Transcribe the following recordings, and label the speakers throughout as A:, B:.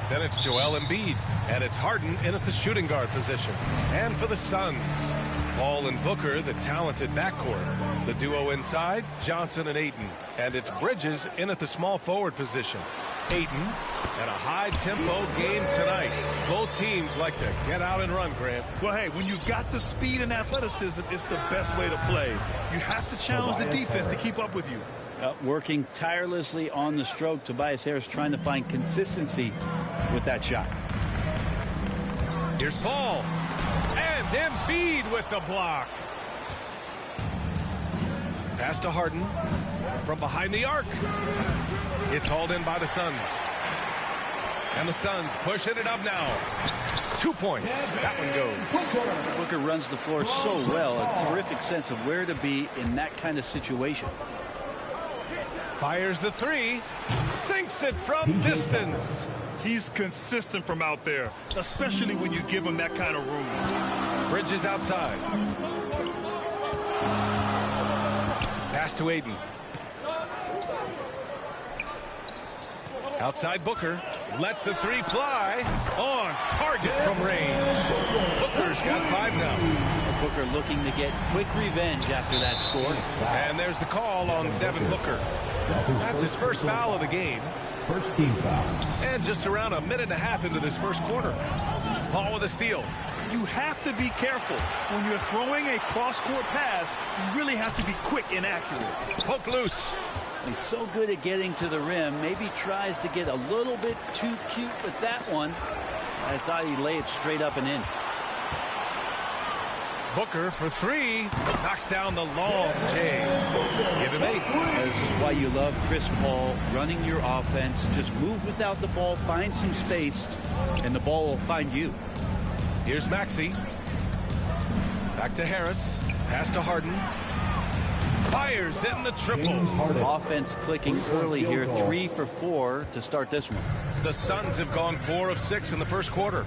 A: Then it's Joel Embiid, and it's Harden in at the shooting guard position. And for the Suns, Paul and Booker, the talented backcourt. The duo inside, Johnson and Ayton. And it's Bridges in at the small forward position. Ayton, and a high-tempo game tonight. Both teams like to get out and run, Grant.
B: Well, hey, when you've got the speed and athleticism, it's the best way to play. You have to challenge the defense to keep up with you.
C: Working tirelessly on the stroke, Tobias Harris trying to find consistency with that shot.
A: Here's Paul. And Embiid with the block. Pass to Harden from behind the arc. It's hauled in by the Suns. And the Suns pushing it up now. 2 points. That one goes.
C: Booker runs the floor so well. A terrific sense of where to be in that kind of situation.
A: Fires the three. Sinks it from distance.
B: He's consistent from out there, especially when you give him that kind of room.
A: Bridges outside. Pass to Ayton. Outside Booker. Lets the three fly. On target from range. Booker's got 5 now.
C: Booker looking to get quick revenge after that score.
A: And there's the call on Devin Booker. That's his first foul of the game.
D: First team foul.
A: And just around a minute and a half into this first quarter. Paul with a steal.
B: You have to be careful. When you're throwing a cross-court pass, you really have to be quick and accurate.
A: Poke loose.
C: He's so good at getting to the rim. Maybe tries to get a little bit too cute with that one. I thought he'd lay it straight up and in.
A: Booker for 3. Knocks down the long J. Give him 8.
C: This is why you love Chris Paul running your offense. Just move without the ball, find some space, and the ball will find you.
A: Here's Maxey. Back to Harris. Pass to Harden. Fires in the triple.
C: Offense clicking early here. 3 for 4 to start this one.
A: The Suns have gone 4 of 6 in the first quarter.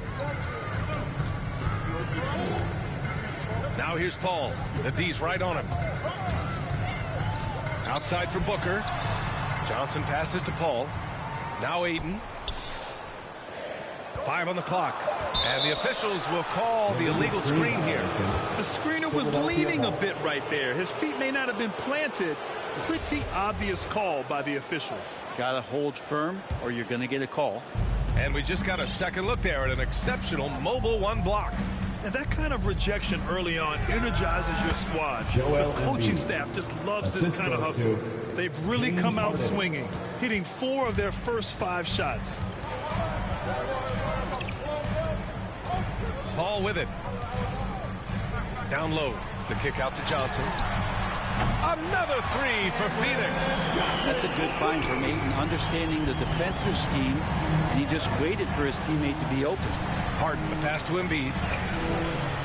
A: Now here's Paul. The D's right on him. Outside from Booker. Johnson passes to Paul. Now Ayton. 5 on the clock. And the officials will call the illegal screen here.
B: The screener was leaning a bit right there. His feet may not have been planted. Pretty obvious call by the officials.
C: Got to hold firm or you're going to get a call.
A: And we just got a second look there at an exceptional mobile 1 block.
B: And that kind of rejection early on energizes your squad. The coaching staff just loves this kind of hustle. They've really come out swinging, hitting 4 of their first 5 shots.
A: Paul with it. Down low. The kick out to Johnson. Another 3 for Phoenix.
C: That's a good find from Ayton, understanding the defensive scheme, and he just waited for his teammate to be open.
A: Harden, the pass to Embiid.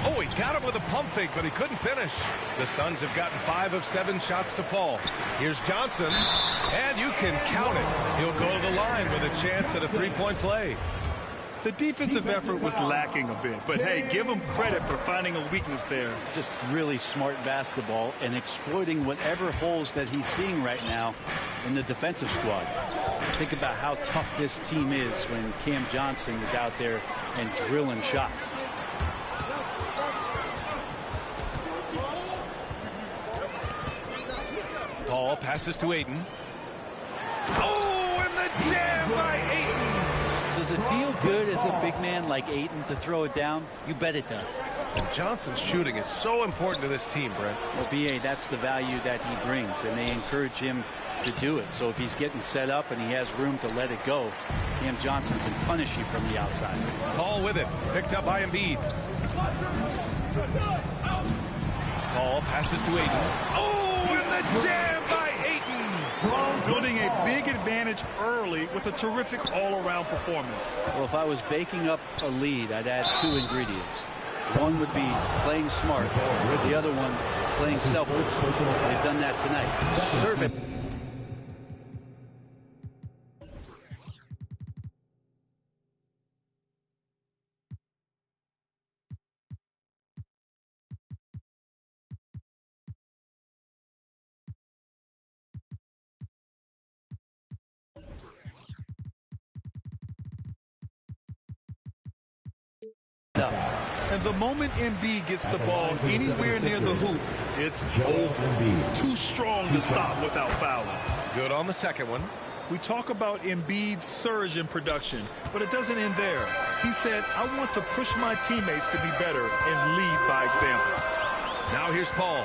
A: Oh, he got him with a pump fake, but he couldn't finish. The Suns have gotten 5 of 7 shots to fall. Here's Johnson, and you can count it. He'll go to the line with a chance at a 3-point play.
B: The defensive effort was lacking a bit, but hey, give him credit for finding a weakness there.
C: Just really smart basketball and exploiting whatever holes that he's seeing right now in the defensive squad. Think about how tough this team is when Cam Johnson is out there and drilling shots.
A: Paul passes to Ayton. Oh, and the jam by Ayton.
C: Does it feel good as a big man like Ayton to throw it down? You bet it does.
A: And Johnson's shooting is so important to this team, Brent.
C: Well, B.A., that's the value that he brings, and they encourage him to do it. So if he's getting set up and he has room to let it go, Cam Johnson can punish you from the outside.
A: Paul with it. Picked up by Embiid. Paul passes to Ayton. Oh, and the jam by Ayton.
B: Building a big advantage early with a terrific all-around performance.
C: Well, if I was baking up a lead, I'd add 2 ingredients. One would be playing smart. The other one, playing selfless. They've done that tonight. Serve it. up.
B: And the moment Embiid gets the ball anywhere near the hoop, it's over. Too strong to stop without fouling.
A: Good on the second one.
B: We talk about Embiid's surge in production, but it doesn't end there. He said, I want to push my teammates to be better and lead by example.
A: Now here's Paul.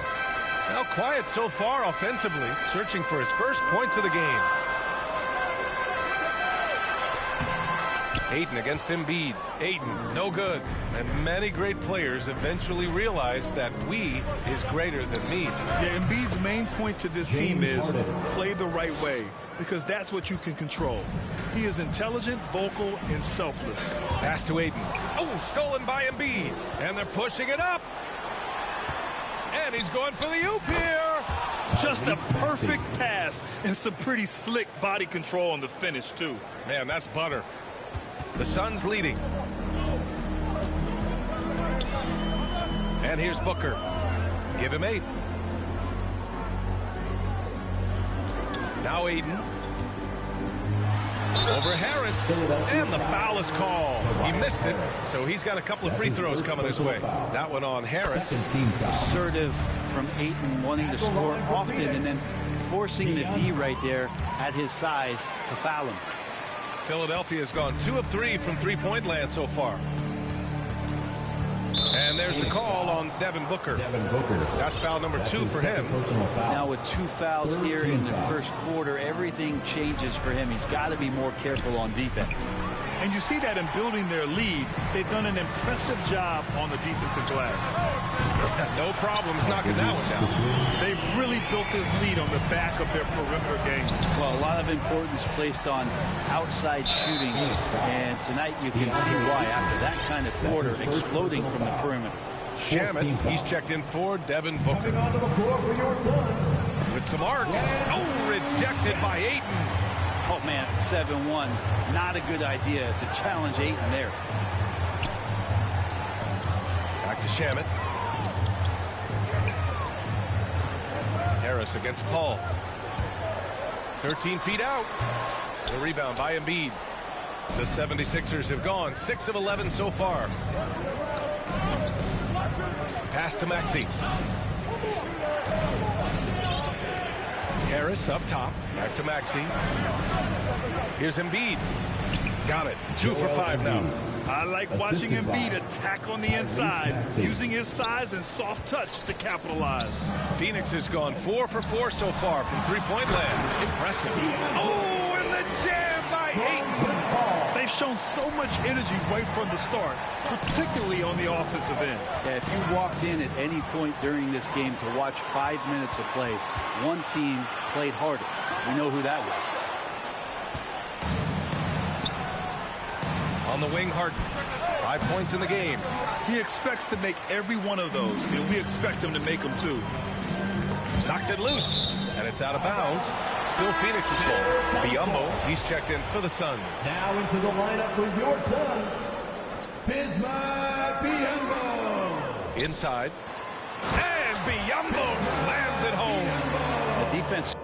A: Now quiet so far offensively, searching for his first points of the game. Ayton against Embiid. Ayton, no good. And many great players eventually realize that we is greater than me.
B: Yeah, Embiid's main point to this team is play the right way, because that's what you can control. He is intelligent, vocal, and selfless.
A: Pass to Ayton. Oh, stolen by Embiid. And they're pushing it up. And he's going for the oop here.
B: Just a perfect pass and some pretty slick body control on the finish, too.
A: Man, that's butter. The Suns leading. And here's Booker. Give him 8. Now Ayton. Over Harris. And the foul is called. He missed it, so he's got a couple of free throws coming his way. That one on Harris.
C: Assertive from Ayton, wanting to score often and then forcing the D right there at his size to foul him.
A: Philadelphia's gone 2 of 3 from three-point land so far. And there's the call on Devin Booker. That's foul number 2 for him.
C: Now with 2 fouls here in the first quarter, everything changes for him. He's got to be more careful on defense.
B: And you see that in building their lead, they've done an impressive job on the defensive glass.
A: No problems knocking that one down.
B: They've really built this lead on the back of their perimeter game.
C: Well, a lot of importance placed on outside shooting, and tonight you can see why after that kind of quarter exploding from the perimeter.
A: Shamet, he's checked in for Devin Booker. With some arc. Oh, rejected by Ayton.
C: Oh, man, at 7-1, not a good idea to challenge Ayton there.
A: Back to Shamet. Harris against Paul. 13 feet out. The rebound by Embiid. The 76ers have gone 6 of 11 so far. Pass to Maxey. Harris up top. Back to Maxey. Here's Embiid. Got it. 2 for 5 now.
B: I like watching Embiid attack on the inside, using his size and soft touch to capitalize.
A: Phoenix has gone 4 for 4 so far from three-point land. Impressive. Oh, and the jam by Ayton.
B: They've shown so much energy right from the start, particularly on the offensive end.
C: Yeah, if you walked in at any point during this game to watch 5 minutes of play, one team played harder. We know who that was.
A: On the wing, Harden. 5 points in the game.
B: He expects to make every one of those, and we expect him to make them too.
A: Knocks it loose, and it's out of bounds. Still Phoenix's ball. Biyombo, he's checked in for the Suns.
D: Now into the lineup for your Suns, Bismack Biyombo.
A: Inside. And Biyombo slams it home.
C: The defense.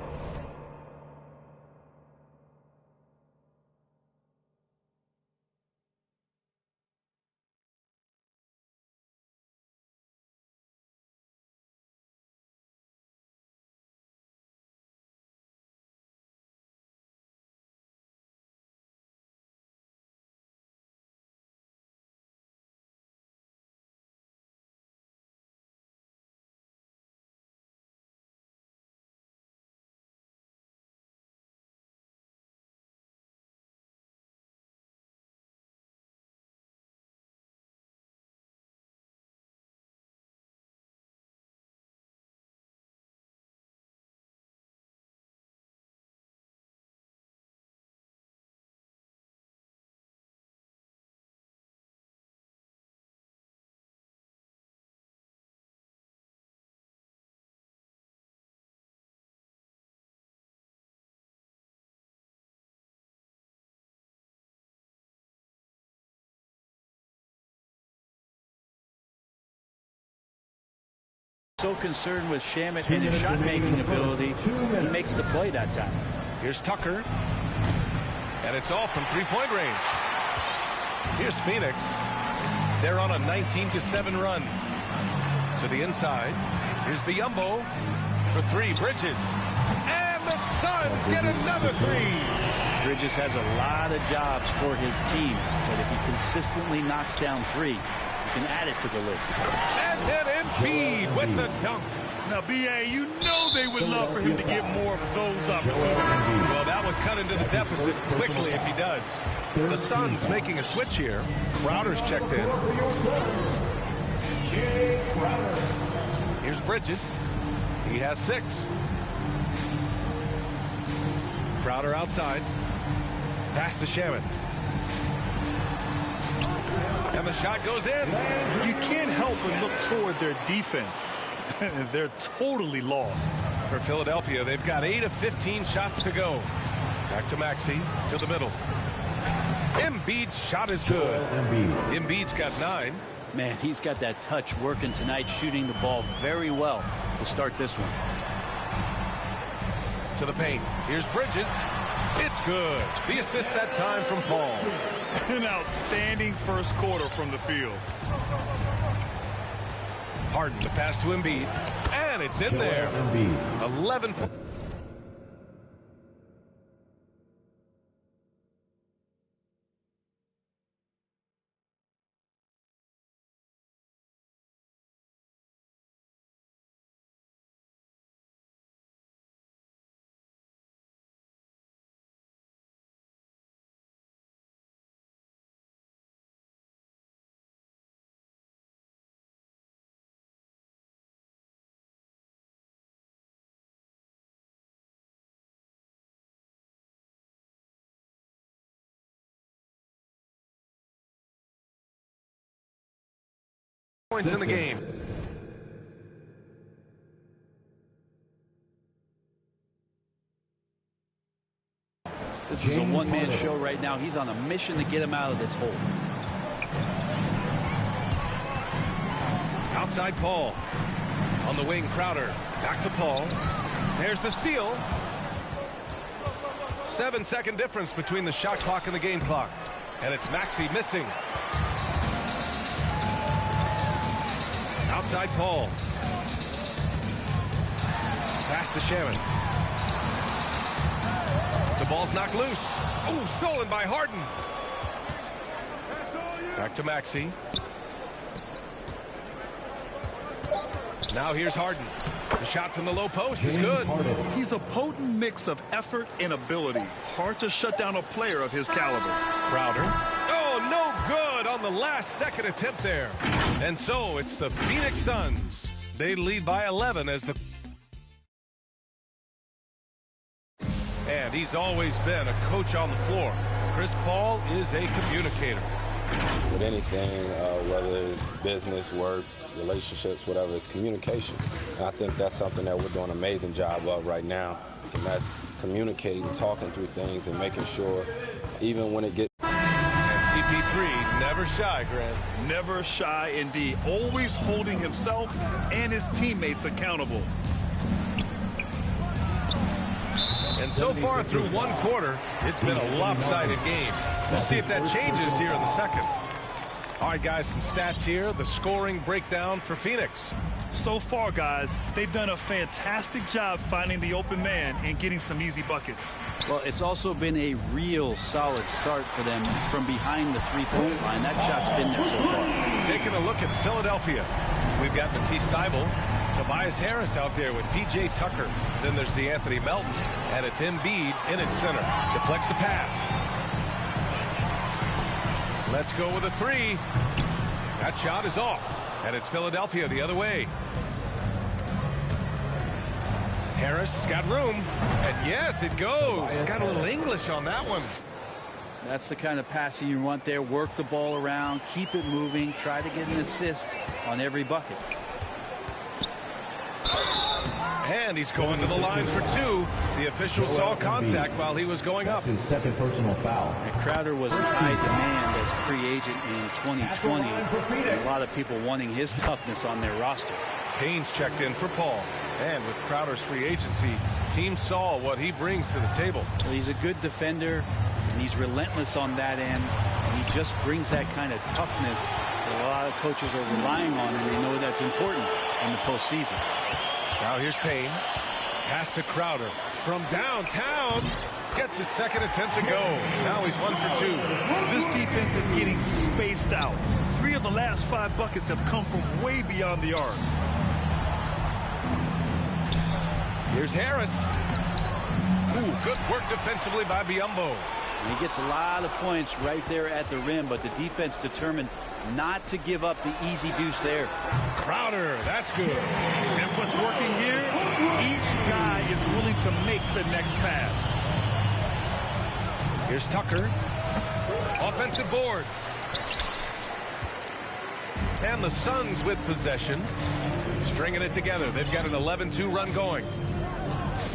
C: So concerned with Shamet and his shot-making ability, he makes the play that time.
A: Here's Tucker. And it's all from three-point range. Here's Phoenix. They're on a 19-7 run. To the inside. Here's Biyombo for three. Bridges. And the Suns get another three.
C: Bridges has a lot of jobs for his team, but if he consistently knocks down three, he can add it to the list.
A: And then Embiid with the dunk.
B: Now, B.A., you know they would love for him to get more of those opportunities.
A: Well, that would cut into the deficit quickly if he does. The Suns making a switch here. Crowder's checked in. Here's Bridges. He has 6. Crowder outside. Pass to Shaman. And the shot goes in.
B: You can't help but look toward their defense. They're totally lost.
A: For Philadelphia, they've got 8 of 15 shots to go. Back to Maxey, to the middle. Embiid's shot is good. Embiid's got 9.
C: Man, he's got that touch working tonight, shooting the ball very well to start this one.
A: To the paint. Here's Bridges. It's good. The assist that time from Paul.
B: An outstanding first quarter from the field.
A: Harden, the pass to Embiid. And it's in there. 11 points. In the game.
C: This is a one-man show right now. He's on a mission to get him out of this hole.
A: Outside Paul. On the wing, Crowder. Back to Paul. There's the steal. 7-second difference between the shot clock and the game clock. And it's Maxey missing. Outside Paul. Pass to Shaman. The ball's knocked loose. Oh, stolen by Harden. Back to Maxey. Now here's Harden. The shot from the low post is good.
B: He's a potent mix of effort and ability. Hard to shut down a player of his caliber.
A: Crowder. Oh, no good on the last second attempt there. And so it's the Phoenix Suns. They lead by 11 as the... And he's always been a coach on the floor. Chris Paul is a communicator.
E: With anything, whether it's business, work, relationships, whatever, it's communication. And I think that's something that we're doing an amazing job of right now. And that's communicating, talking through things, and making sure even when it gets...
A: CP3, never shy, Grant.
B: Never shy indeed. Always holding himself and his teammates accountable.
A: And so far through one quarter, it's been a lopsided game. We'll see if that changes here in the second. All right, guys, some stats here. The scoring breakdown for Phoenix.
B: So far, guys, they've done a fantastic job finding the open man and getting some easy buckets.
C: Well, it's also been a real solid start for them from behind the three-point line. That shot's been there so far.
A: Taking a look at Philadelphia. We've got Matisse Thybulle, Tobias Harris out there with P.J. Tucker. Then there's DeAnthony Melton, and it's Embiid in its center. Deflects the pass. Let's go with a three. That shot is off. And it's Philadelphia the other way. Harris has got room. And yes, it goes. Got a little English on that one.
C: That's the kind of passing you want there. Work the ball around, keep it moving, try to get an assist on every bucket.
A: And he's going to the line for two. The official saw contact while he was going up.
D: His second personal foul.
C: And Crowder was in high demand as free agent in 2020. And a lot of people wanting his toughness on their roster.
A: Payne's checked in for Paul. And with Crowder's free agency, teams saw what he brings to the table.
C: Well, he's a good defender, and he's relentless on that end. And he just brings that kind of toughness A lot of coaches are relying on, and they know that's important in the postseason.
A: Now here's Payne. Pass to Crowder from downtown. Gets his second attempt to go. Now he's 1 for 2.
B: This defense is getting spaced out. 3 of the last 5 buckets have come from way beyond the arc.
A: Here's Harris. Ooh, good work defensively by Biyombo.
C: He gets a lot of points right there at the rim, but the defense determined not to give up the easy deuce there.
A: Crowder, that's good.
B: And what's working here, each guy is willing to make the next pass.
A: Here's Tucker. Offensive board. And the Suns with possession. Stringing it together. They've got an 11-2 run going.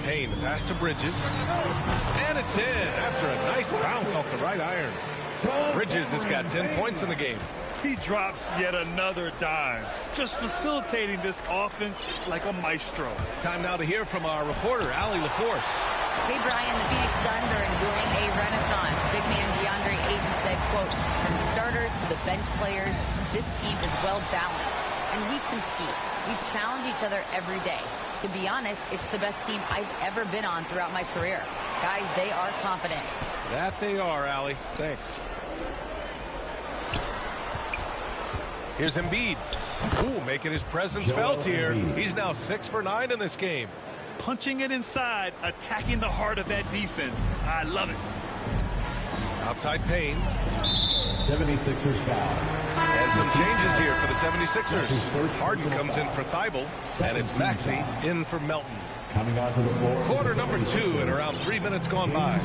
A: Payne, pass to Bridges. And it's in after a nice bounce off the right iron. Bridges has got 10 points in the game.
B: He drops yet another dime, just facilitating this offense like a maestro.
A: Time now to hear from our reporter, Allie LaForce.
F: Hey, Brian, the Phoenix Suns are enjoying a renaissance. Big man DeAndre Ayton said, quote, from starters to the bench players, this team is well balanced, and we compete. We challenge each other every day. To be honest, it's the best team I've ever been on throughout my career. Guys, they are confident.
A: That they are, Allie. Thanks. Here's Embiid. Ooh, making his presence felt here. He's now 6 for 9 in this game.
B: Punching it inside, attacking the heart of that defense. I love it.
A: Outside Payne.
D: 76ers foul.
A: And some changes here for the 76ers. Harden comes in for Thibault, and it's Maxey in for Melton.
D: Coming onto the floor.
A: Quarter number 2 and around 3 minutes gone by.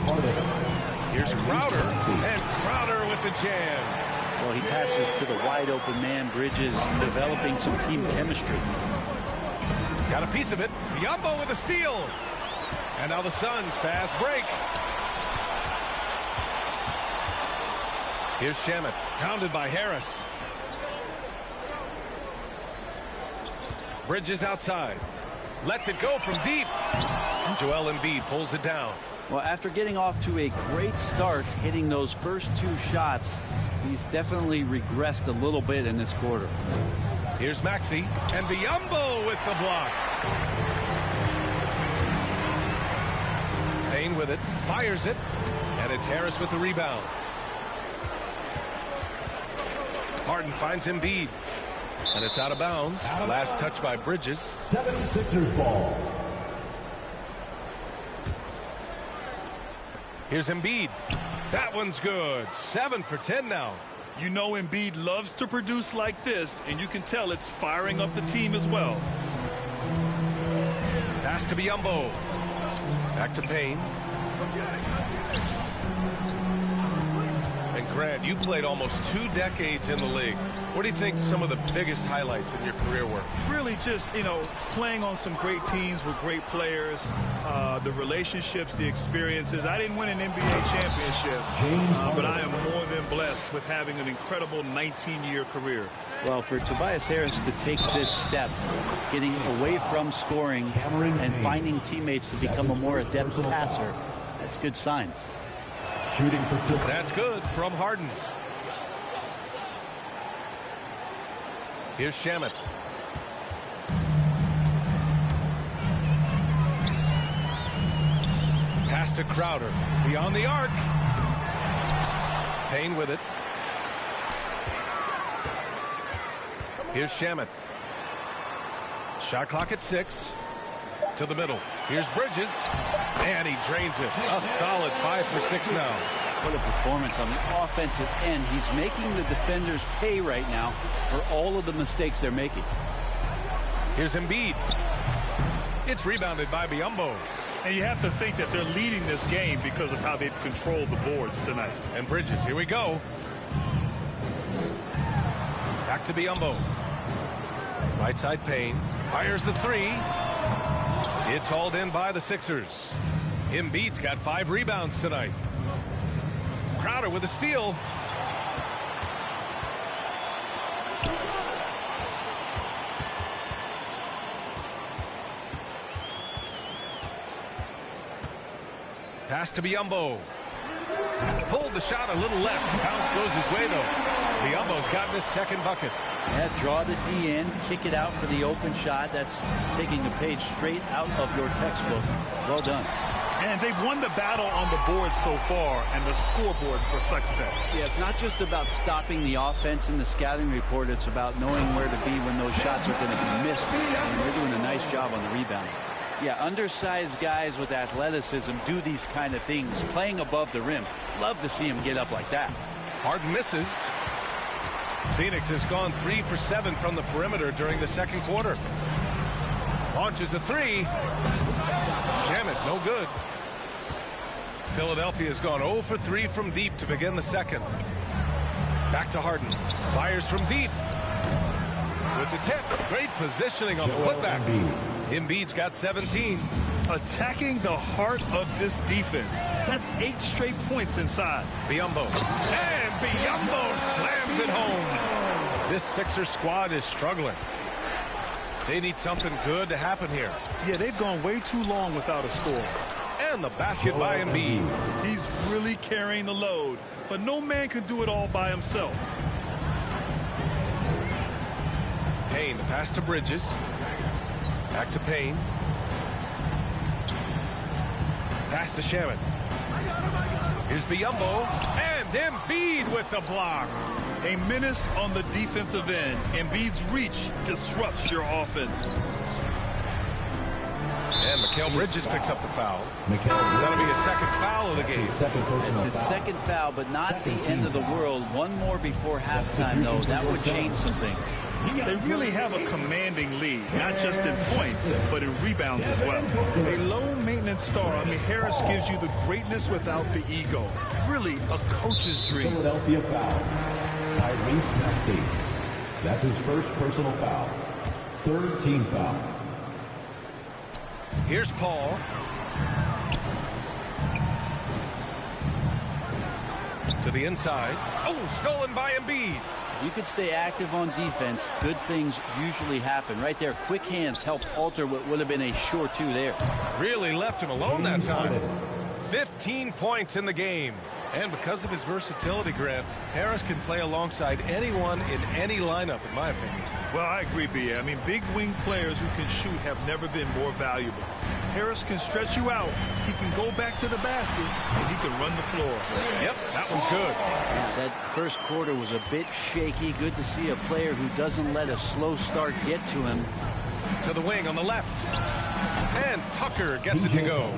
A: Here's Crowder, and Crowder with the jam.
C: Well, he passes to the wide-open man. Bridges developing some team chemistry.
A: Got a piece of it. Biyombo with a steal. And now the Suns fast break. Here's Shamet, pounded by Harris. Bridges outside. Lets it go from deep. And Joel Embiid pulls it down.
C: Well, after getting off to a great start, hitting those first 2 shots, he's definitely regressed a little bit in this quarter.
A: Here's Maxey, and Biyombo with the block. Payne with it, fires it, and it's Harris with the rebound. Harden finds Embiid, and it's out of bounds. Last touch by Bridges.
D: 76ers ball.
A: Here's Embiid. That one's good. 7 for 10 now.
B: You know Embiid loves to produce like this, and you can tell it's firing up the team as well.
A: Pass to Biyombo. Back to Payne. And Grant, you played almost 2 decades in the league. What do you think some of the biggest highlights in your career were?
B: Really just, playing on some great teams with great players, the relationships, the experiences. I didn't win an NBA championship, but I am more than blessed with having an incredible 19-year career.
C: Well, for Tobias Harris to take this step, getting away from scoring and finding teammates to become a more adept passer, that's good signs.
D: Shooting for 50.
A: That's good from Harden. Here's Shamet. Pass to Crowder. Beyond the arc. Payne with it. Here's Shamet. Shot clock at 6. To the middle. Here's Bridges. And he drains it. A solid 5 for 6 now.
C: What a performance on the offensive end. He's making the defenders pay right now for all of the mistakes they're making.
A: Here's Embiid. It's rebounded by Biyombo.
B: And you have to think that they're leading this game because of how they've controlled the boards tonight.
A: And Bridges, here we go. Back to Biyombo. Right side Payne. Fires the 3. It's hauled in by the Sixers. Embiid's got 5 rebounds tonight. Crowder with a steal. Pass to Biyombo. Pulled the shot a little left. Bounce goes his way, though. Biyombo's He's gotten his second bucket.
C: Yeah, draw the D in, kick it out for the open shot. That's taking a page straight out of your textbook. Well done.
B: And they've won the battle on the board so far, and the scoreboard reflects that.
C: Yeah, it's not just about stopping the offense in the scouting report. It's about knowing where to be when those shots are going to be missed. And they're doing a nice job on the rebound. Yeah, undersized guys with athleticism do these kind of things, playing above the rim. Love to see him get up like that.
A: Harden misses. Phoenix has gone 3 for 7 from the perimeter during the second quarter. Launches a three. Shamet, no good. Philadelphia has gone 0 for 3 from deep to begin the second. Back to Harden. Fires from deep. With the tip. Great positioning on the putback. Embiid's got 17.
B: Attacking the heart of this defense. That's 8 straight points inside.
A: Biyombo. And Biyombo slams it home. This Sixers squad is struggling. They need something good to happen here.
B: Yeah, they've gone way too long without a score.
A: And the basket by Embiid.
B: He's really carrying the load, but no man can do it all by himself.
A: Payne, the pass to Bridges. Back to Payne. Pass to Shamet. Here's Biyombo. And Embiid with the block.
B: A menace on the defensive end. Embiid's reach disrupts your offense.
A: And Mikal Bridges picks up the foul. That'll be his second foul of the game.
C: It's his second foul, but not the end of the world. One more before halftime, though. That would change some things.
B: They really have a commanding lead, not just in points, but in rebounds as well. A low-maintenance star, I mean, Harris gives you the greatness without the ego. Really a coach's dream.
D: Philadelphia foul. Tyrese Maxey. That's his first personal foul. Third team foul.
A: Here's Paul. To the inside. Oh, stolen by Embiid.
C: You could stay active on defense. Good things usually happen. Right there, quick hands helped alter what would have been a sure two there.
A: Really left him alone that time. 15 points in the game. And because of his versatility, Grant, Harris can play alongside anyone in any lineup, in my opinion.
B: Well, I agree, B.A. I mean, big wing players who can shoot have never been more valuable. Harris can stretch you out. He can go back to the basket, and he can run the floor.
A: Yep, that one's good.
C: That first quarter was a bit shaky. Good to see a player who doesn't let a slow start get to him.
A: To the wing on the left. And Tucker gets it to go.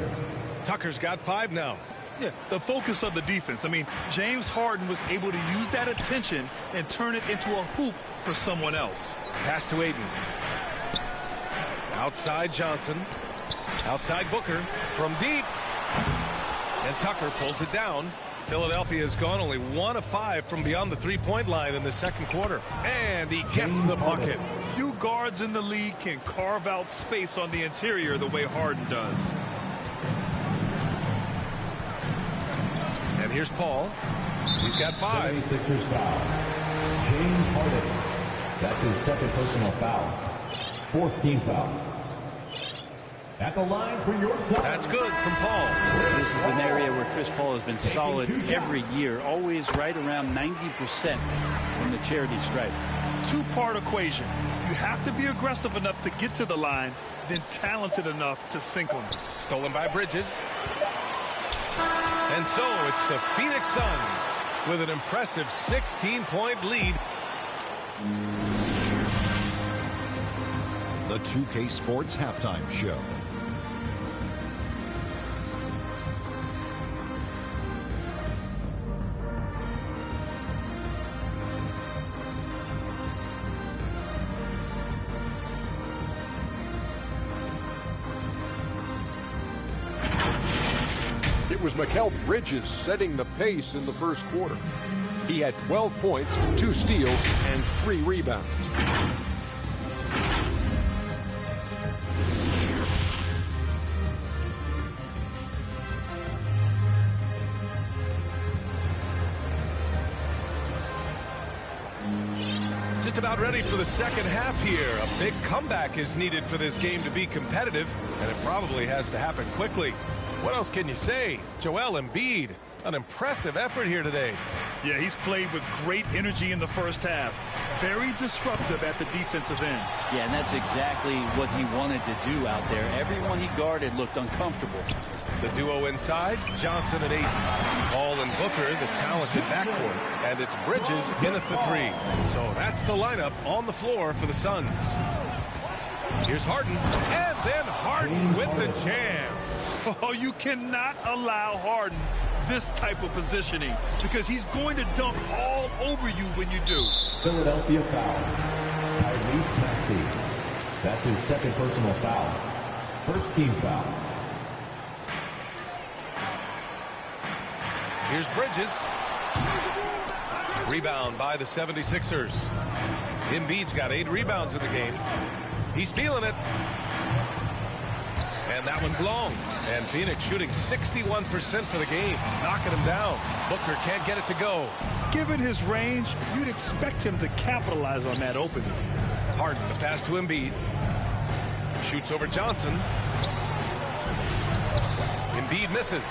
A: Tucker's got 5 now.
B: Yeah, the focus of the defense. I mean, James Harden was able to use that attention and turn it into a hoop for someone else.
A: Pass to Aiden. Outside Johnson. Outside Booker. From deep. And Tucker pulls it down. Philadelphia has gone only 1 of 5 from beyond the three-point line in the second quarter. And he gets the bucket.
B: Few guards in the league can carve out space on the interior the way Harden does.
A: And here's Paul. He's got 5.
D: 76ers foul. James Harden. That's his second personal foul. Fourth team foul. At the line for your side.
A: That's good from Paul.
C: This is an area where Chris Paul has been solid every year, always right around 90% from the charity stripe.
B: Two-part equation. You have to be aggressive enough to get to the line, then talented enough to sink them.
A: Stolen by Bridges. And so it's the Phoenix Suns with an impressive 16-point lead.
G: The 2K Sports Halftime Show.
H: It was Mikal Bridges setting the pace in the first quarter. He had 12 points, 2 steals, and 3 rebounds.
A: Just about ready for the second half here. A big comeback is needed for this game to be competitive, and it probably has to happen quickly. What else can you say? Joel Embiid, an impressive effort here today.
B: Yeah, he's played with great energy in the first half. Very disruptive at the defensive end.
C: Yeah, and that's exactly what he wanted to do out there. Everyone he guarded looked uncomfortable.
A: The duo inside, Johnson and Ayton. Paul and Booker, the talented backcourt. And it's Bridges in at the 3. So that's the lineup on the floor for the Suns. Here's Harden, and then Harden with the jam.
B: Oh, you cannot allow Harden this type of positioning because he's going to dunk all over you when you do.
D: Philadelphia foul. Tyrese Maxey. That's his second personal foul. First team foul.
A: Here's Bridges. Rebound by the 76ers. Embiid's got 8 rebounds in the game. He's feeling it. And that one's long. And Phoenix shooting 61% for the game, knocking him down. Booker can't get it to go.
B: Given his range, you'd expect him to capitalize on that opening.
A: Harden, the pass to Embiid. Shoots over Johnson. Embiid misses.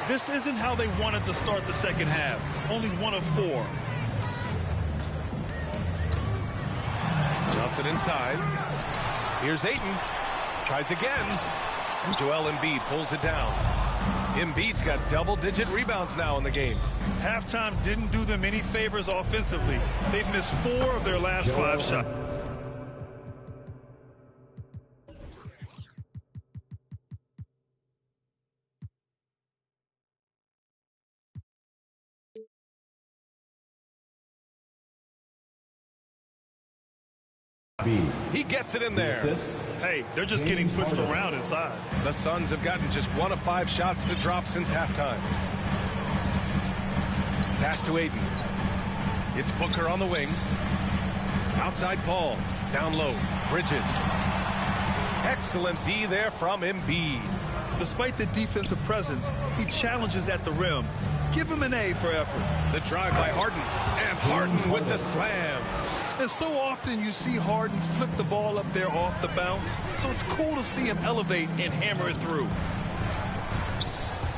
B: This isn't how they wanted to start the second half. Only 1 of 4.
A: Johnson inside. Here's Ayton. Tries again. And Joel Embiid pulls it down. Embiid's got double-digit rebounds now in the game.
B: Halftime didn't do them any favors offensively. They've missed 4 of their last 5 shots.
A: He gets it in there.
B: Hey, they're just getting pushed around inside.
A: The Suns have gotten just 1 of 5 shots to drop since halftime. Pass to Ayton. It's Booker on the wing. Outside Paul. Down low. Bridges. Excellent D there from Embiid.
B: Despite the defensive presence, he challenges at the rim. Give him an A for effort.
A: The drive by Harden. And Harden with the slam.
B: And so often you see Harden flip the ball up there off the bounce. So it's cool to see him elevate and hammer it through.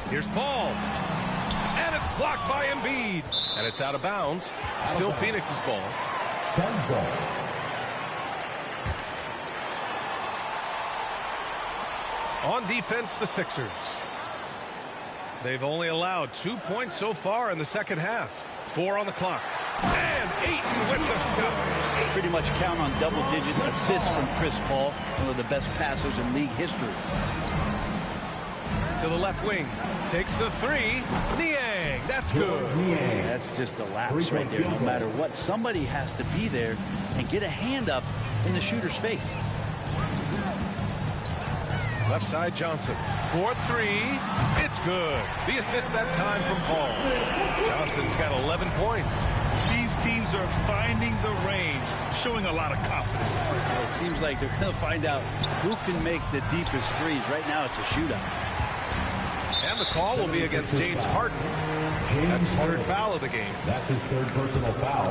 A: Here's Paul. And it's blocked by Embiid. And it's out of bounds. Still Phoenix's ball.
D: Suns ball.
A: On defense, the Sixers. They've only allowed 2 points so far in the second half. 4 on the clock. And Ayton with the stuff.
C: Pretty much count on double-digit assists from Chris Paul, one of the best passers in league history.
A: To the left wing. Takes the 3. Niang. That's good.
C: That's just a lapse right there. No matter what, somebody has to be there and get a hand up in the shooter's face.
A: Left side Johnson. 4-3. It's good. The assist that time from Paul. Johnson's got 11 points.
B: These teams are finding the range, showing a lot of confidence.
C: It seems like they're going to find out who can make the deepest threes. Right now it's a shootout.
A: And the call will be against James Harden. That's his 3rd foul of the game.
D: That's his 3rd personal foul.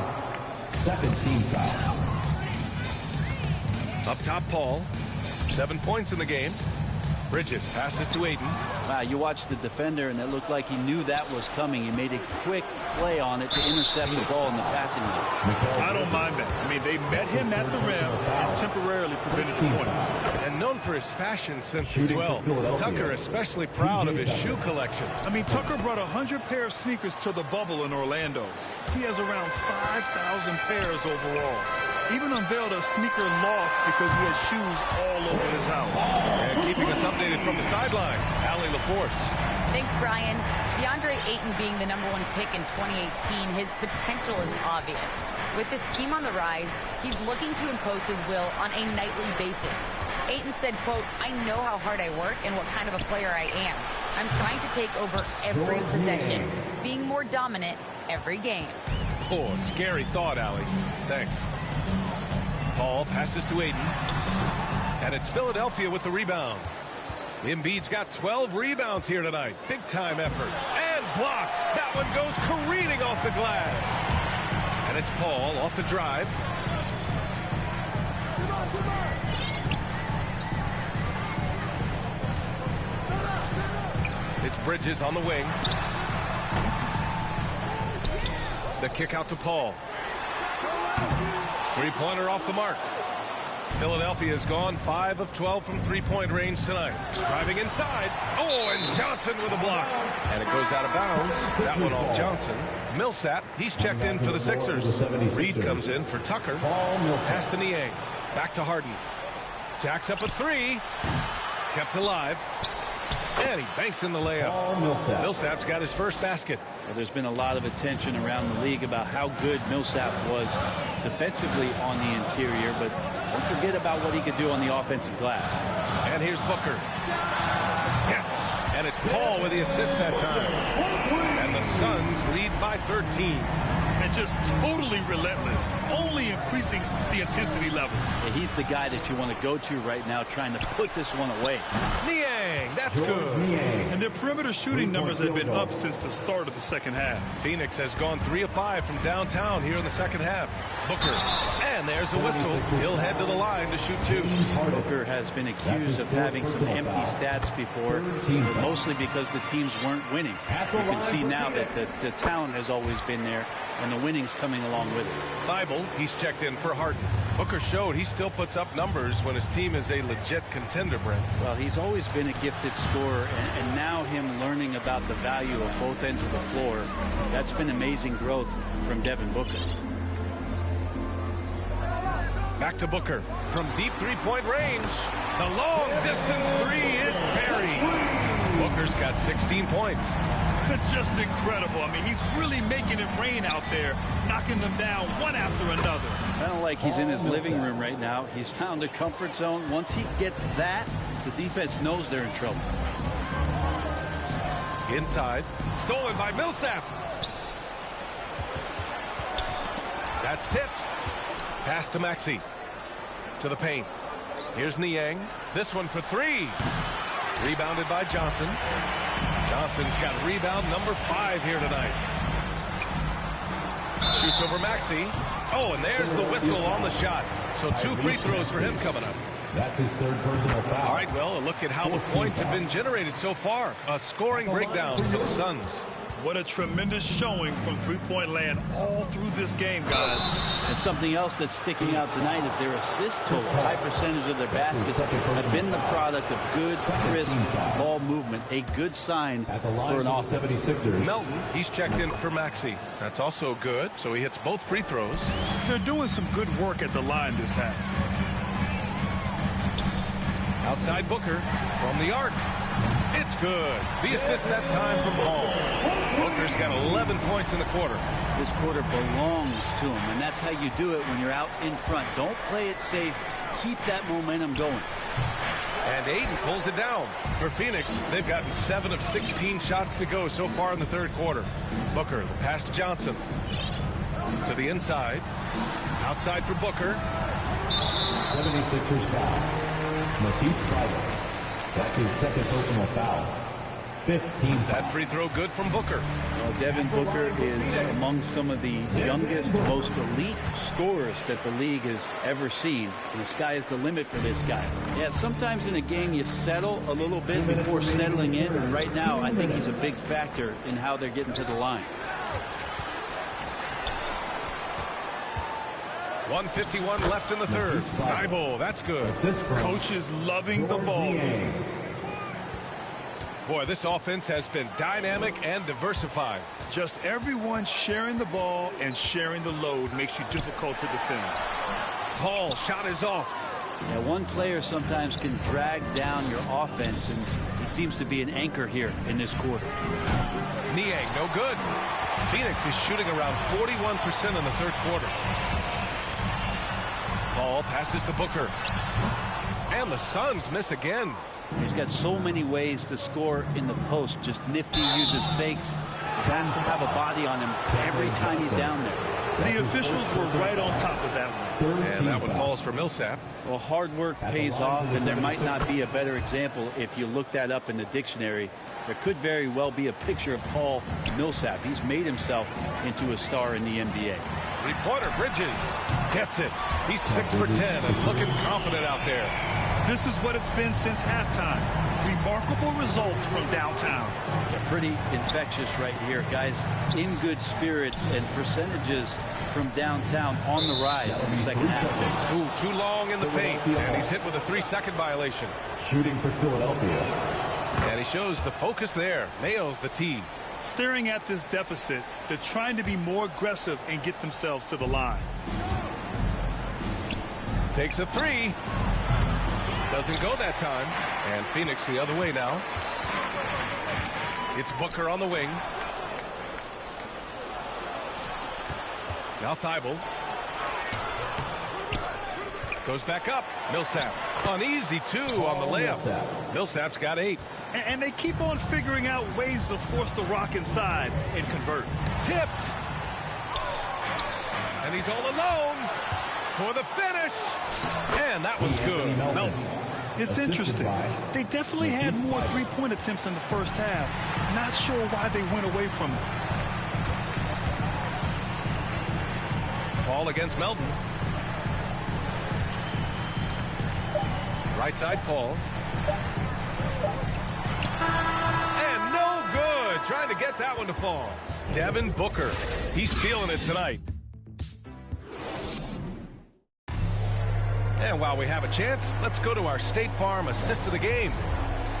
D: Second team foul.
A: Up top, Paul. 7 points in the game. Bridges passes to Ayton.
C: Wow, you watched the defender, and it looked like he knew that was coming. He made a quick play on it to intercept the ball in the passing lane.
B: I don't mind that. I mean, they met him at the rim and temporarily prevented the points.
A: And known for his fashion sense as well. Tucker especially proud of his shoe collection.
B: I mean, Tucker brought 100 pair of sneakers to the bubble in Orlando. He has around 5,000 pairs overall. Even unveiled a sneaker loft because he has shoes all over his house.
A: And keeping us updated from the sideline, Allie LaForce.
F: Thanks, Brian. DeAndre Ayton being the #1 pick in 2018, his potential is obvious. With this team on the rise, he's looking to impose his will on a nightly basis. Ayton said, quote, "I know how hard I work and what kind of a player I am. I'm trying to take over every possession, being more dominant every game."
A: Oh, scary thought, Allie. Thanks. Paul passes to Ayton. And it's Philadelphia with the rebound. Embiid's got 12 rebounds here tonight. Big time effort. And blocked. That one goes careening off the glass. And it's Paul off the drive. It's Bridges on the wing. The kick out to Paul. Three-pointer off the mark. Philadelphia has gone 5 of 12 from three-point range tonight. Driving inside. Oh, and Johnson with a block. And it goes out of bounds. That one off Johnson. Millsap, he's checked in for the Sixers. Reed comes in for Tucker. Pass to Niang. Back to Harden. Jacks up a three. Kept alive. And he banks in the layup. Millsap's got his first basket.
C: Well, there's been a lot of attention around the league about how good Millsap was defensively on the interior, but don't forget about what he could do on the offensive glass.
A: And here's Booker. Yes. And it's Paul with the assist that time. And the Suns lead by 13.
B: And just totally relentless, only increasing the intensity level.
C: Yeah, he's the guy that you want to go to right now, trying to put this one away.
A: Niang, that's good.
B: And their perimeter shooting numbers have been up since the start of the second half.
A: Phoenix has gone 3 of 5 from downtown here in the second half. Booker, and there's a whistle. He'll head to the line to shoot 2.
C: Booker has been accused of having some empty stats before, mostly because the teams weren't winning. You can see now that the talent has always been there, and the winning's coming along with it.
A: Thibault, he's checked in for Harden. Booker showed he still puts up numbers when his team is a legit contender, Brent.
C: Well, he's always been a gifted scorer, and now him learning about the value of both ends of the floor, that's been amazing growth from Devin Booker.
A: Back to Booker from deep three-point range. The long-distance three is buried. Booker's got 16 points.
B: Just incredible. I mean, he's really making it rain out there, knocking them down one after another.
C: Kind of like he's in his living room right now. He's found a comfort zone. Once he gets that, the defense knows they're in trouble.
A: Inside. Stolen by Millsap. That's tipped. Pass to Maxey. To the paint. Here's Niang. This one for 3. Rebounded by Johnson. Johnson's got rebound number 5 here tonight. Shoots over Maxey. Oh, and there's the whistle on the shot. So 2 free throws for him coming up.
D: That's his 3rd personal foul.
A: All right, well, a look at how the points have been generated so far. A scoring breakdown for the Suns.
B: What a tremendous showing from three-point land all through this game, guys.
C: And something else that's sticking out tonight is their assist total. High percentage of their baskets have been the product of good, crisp ball movement. A good sign for an offense.
A: Melton, he's checked in for Maxey. That's also good, so he hits both free throws.
B: They're doing some good work at the line this half.
A: Outside Booker from the arc. It's good. The assist that time from Paul. Booker's got 11 points in the quarter.
C: This quarter belongs to him, and that's how you do it when you're out in front. Don't play it safe. Keep that momentum going.
A: And Ayton pulls it down. For Phoenix, they've gotten 7 of 16 shots to go so far in the third quarter. Booker, the pass to Johnson. To the inside. Outside for Booker.
D: 76ers foul. Matisse Thybulle. That's his 2nd personal foul. 15 foul.
A: That free throw good from Booker.
C: Well, Devin Booker is among some of the youngest, most elite scorers that the league has ever seen. And the sky is the limit for this guy. Yeah, sometimes in a game you settle a little bit before settling in. And right now, I think he's a big factor in how they're getting to the line.
A: 1:51 left in the third. Thibault, that's good.
B: Coach is loving the ball.
A: Boy, this offense has been dynamic and diversified.
B: Just everyone sharing the ball and sharing the load makes you difficult to defend.
A: Paul, shot is off.
C: Yeah, one player sometimes can drag down your offense, and he seems to be an anchor here in this quarter.
A: Niang, no good. Phoenix is shooting around 41% in the third quarter. Paul passes to Booker. And the Suns miss again.
C: He's got so many ways to score in the post. Just nifty, uses fakes. Has to have a body on him every time he's down there.
B: The officials were right on top of that one.
A: And that one falls for Millsap.
C: Well, hard work pays off, and there might not be a better example if you look that up in the dictionary. There could very well be a picture of Paul Millsap. He's made himself into a star in the NBA.
A: Three-pointer, Bridges gets it. He's 6 for 10 and looking confident out there.
B: This is what it's been since halftime. Remarkable results from downtown.
C: Pretty infectious right here, guys. In good spirits, and percentages from downtown on the rise in the second half.
A: Ooh, too long in the paint, and he's hit with a 3-second violation.
D: Shooting for Philadelphia.
A: And he shows the focus there. Nails the tee.
B: Staring at this deficit, they're trying to be more aggressive and get themselves to the line.
A: Takes a 3. Doesn't go that time. And Phoenix the other way now. It's Booker on the wing. Now Thibault. Goes back up. Millsap. Uneasy, too, on the layup. Millsap's got 8.
B: And they keep on figuring out ways to force the rock inside and convert.
A: Tipped. And he's all alone for the finish. And that one's good. Melton.
B: It's interesting. They definitely had more three-point attempts in the first half. Not sure why they went away from it.
A: Ball against Melton. Right side, Paul. And no good. Trying to get that one to fall. Devin Booker. He's feeling it tonight. And while we have a chance, let's go to our State Farm assist of the game.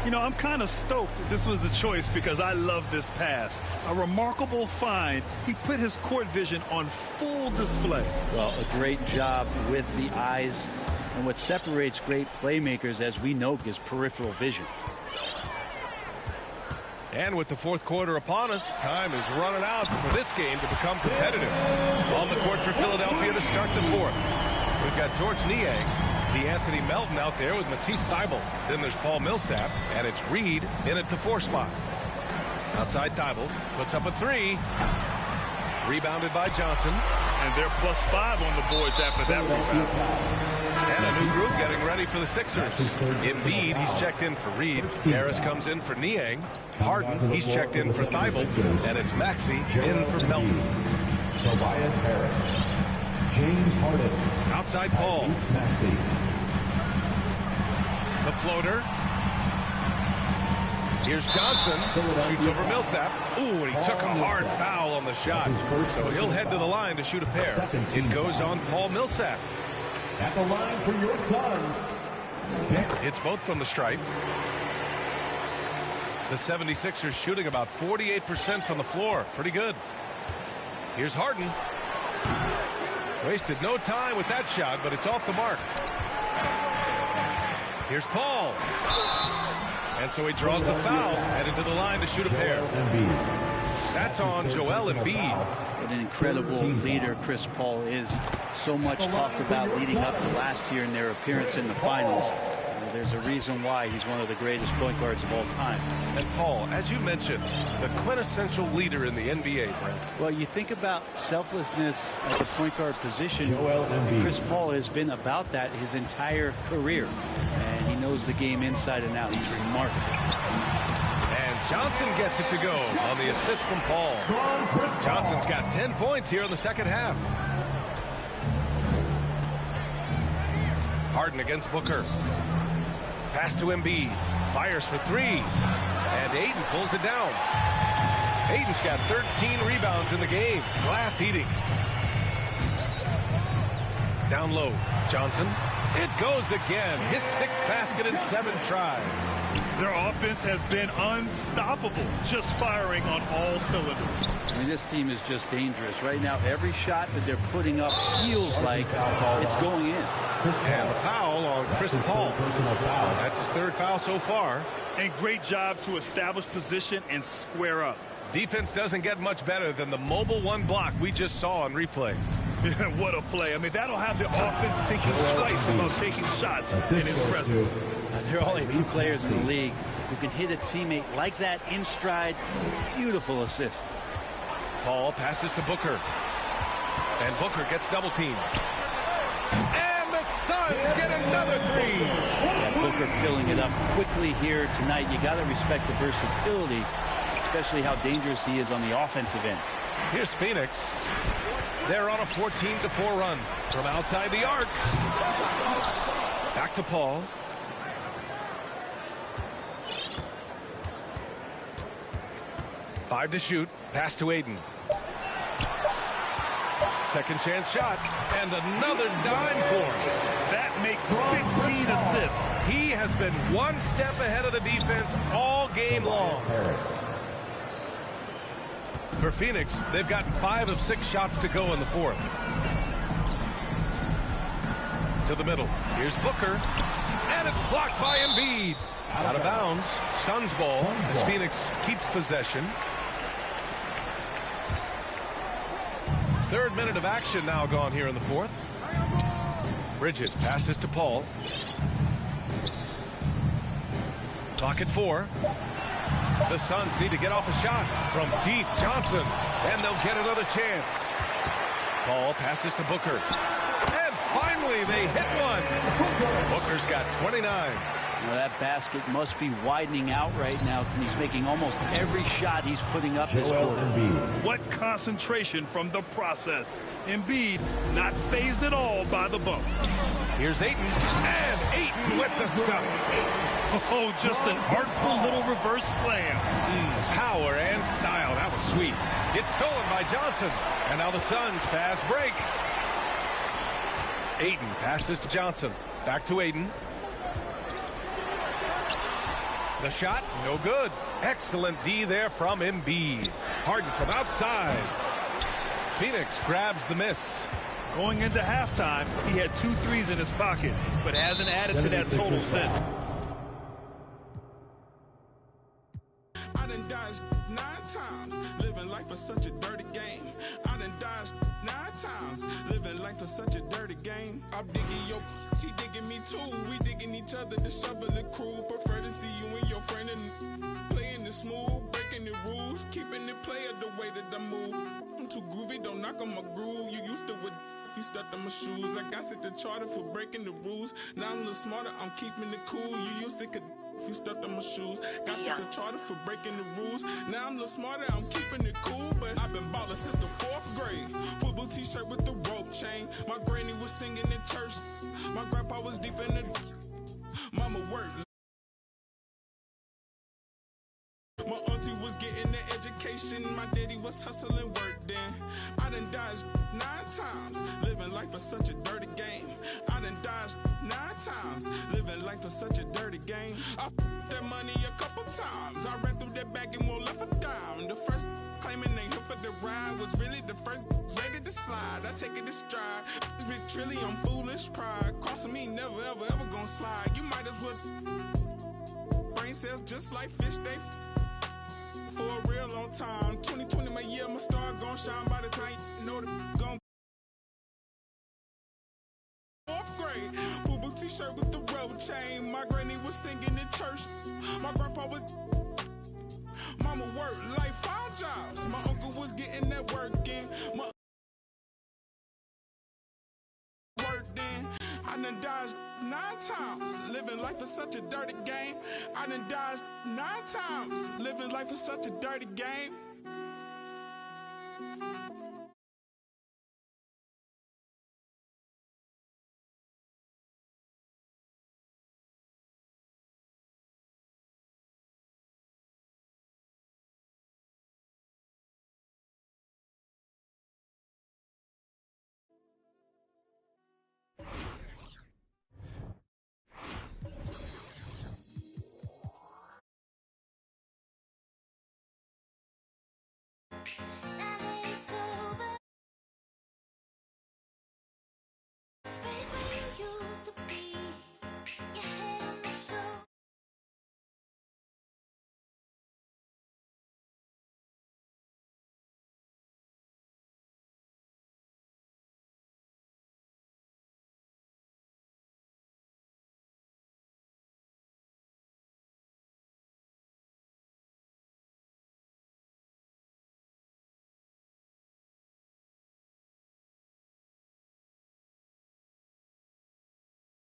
B: You know, I'm kind of stoked that this was a choice because I love this pass. A remarkable find. He put his court vision on full display.
C: Well, a great job with the eyes. And what separates great playmakers, as we know, is peripheral vision.
A: And with the fourth quarter upon us, time is running out for this game to become competitive. On the court for Philadelphia to start the fourth. We've got George Niang, Anthony Melton out there with Matisse Thybulle. Then there's Paul Millsap, and it's Reed in at the 4 spot. Outside Thybulle puts up a 3. Rebounded by Johnson.
B: And they're +5 on the boards after that rebound.
A: And a new group getting ready for the Sixers. Embiid, he's checked in for Reed. Harris comes in for Niang. Harden, he's checked in for Thybulle. And it's Maxey in for Melton.
D: Tobias Harris. James Harden.
A: Outside Paul. The floater. Here's Johnson. Shoots over Millsap. Ooh, and he took a hard foul on the shot. So he'll head to the line to shoot a pair. It goes on Paul Millsap.
D: At the line for your Suns.
A: It's both from the stripe. The 76ers shooting about 48% from the floor. Pretty good. Here's Harden. Wasted no time with that shot, but it's off the mark. Here's Paul. And so he draws the foul, headed to the line to shoot a pair. That's on Joel Embiid.
C: What an incredible leader Chris Paul is. So much talked about leading up to last year in their appearance in the finals. There's a reason why he's one of the greatest point guards of all time.
A: And Paul, as you mentioned, the quintessential leader in the NBA, Brent.
C: Well, you think about selflessness at the point guard position. And Chris Paul has been about that his entire career. And he knows the game inside and out. He's remarkable.
A: And Johnson gets it to go on the assist from Paul. Johnson's got 10 points here in the second half. Harden against Booker. Pass to Embiid. Fires for 3. And Ayton pulls it down. Ayton's got 13 rebounds in the game. Glass heating. Down low. Johnson. It goes again. His 6th basket in 7 tries.
B: Their offense has been unstoppable, just firing on all cylinders.
C: I mean, this team is just dangerous. Right now, every shot that they're putting up feels like it's going in.
A: And the foul on Chris Paul. That's his 3rd foul so far.
B: And great job to establish position and square up.
A: Defense doesn't get much better than the mobile 1 block we just saw on replay.
B: What a play. I mean, that'll have the offense thinking twice about taking shots in his presence.
C: There are only 2 players in the league who can hit a teammate like that in stride. Beautiful assist.
A: Paul passes to Booker. And Booker gets double teamed. And the Suns get another 3.
C: Yeah, Booker filling it up quickly here tonight. You got to respect the versatility, especially how dangerous he is on the offensive end.
A: Here's Phoenix. They're on a 14-4 run from outside the arc. Back to Paul. 5 to shoot. Pass to Aiden. Second chance shot. And another dime for him.
B: That makes 15 assists.
A: He has been one step ahead of the defense all game long. For Phoenix, they've gotten 5 of 6 shots to go in the fourth. To the middle. Here's Booker. And it's blocked by Embiid. Out of bounds. Suns ball as Phoenix keeps possession. Third minute of action now gone here in the fourth. Bridges passes to Paul. Clock at 4. The Suns need to get off a shot from deep. Johnson, and they'll get another chance. Paul passes to Booker. And finally they hit one. Booker's got 29.
C: Well, that basket must be widening out right now. He's making almost every shot he's putting up this quarter.
B: What concentration from the process. Embiid not fazed at all by the bump.
A: Here's Ayton, and Ayton with the stuff.
B: Oh, just an artful little reverse slam.
A: Power and style. That was sweet. It's stolen by Johnson. And now the Suns fast break. Ayton passes to Johnson. Back to Ayton. The shot, no good. Excellent D there from Embiid. Harden from outside. Phoenix grabs the miss.
B: Going into halftime, he had 2 threes in his pocket, but hasn't added to that total since.
I: I done dodged 9 times, living life for such a dirty game. I done dodged 9 times, living life for such a dirty game. I'm digging your, she digging me too. We digging each other, the shovel, the crew. Prefer to see you and your friend and playing it smooth, breaking the rules, keeping it player the way that I move. I'm too groovy, don't knock on my groove. You used to with. You stuck on my shoes. I got set the charter for breaking the rules. Now I'm a little smarter, I'm keeping it cool. You used to could if you stuck on my shoes. Got set the charter for breaking the rules. Now I'm a little smarter, I'm keeping it cool. But I've been ballin' since the 4th grade. Football t-shirt with the rope chain. My granny was singing in church. My grandpa was deep in the mama worked. My auntie was getting an education. My daddy was hustling work then. I done dodged 9 times, living life for such a dirty game. I done dodged 9 times, living life for such a dirty game. I that money a couple times. I ran through that bag and won't left a dime. The first claiming they here for the ride was really the first ready to slide. I take it to stride. This big trilly on foolish pride. Crossing me never ever ever gonna slide. You might as well brain cells just like fish they for a real long time. 2020 my year, my star gon' shine by the time you know the gon' 4th grade. Boo-boo t-shirt with the rubber chain. My granny was singing in church. My grandpa was mama worked like 5 jobs. My uncle was getting that work in. My work then. I done dodged 9 times, living life is such a dirty game. I done dodged 9 times, living life is such a dirty game.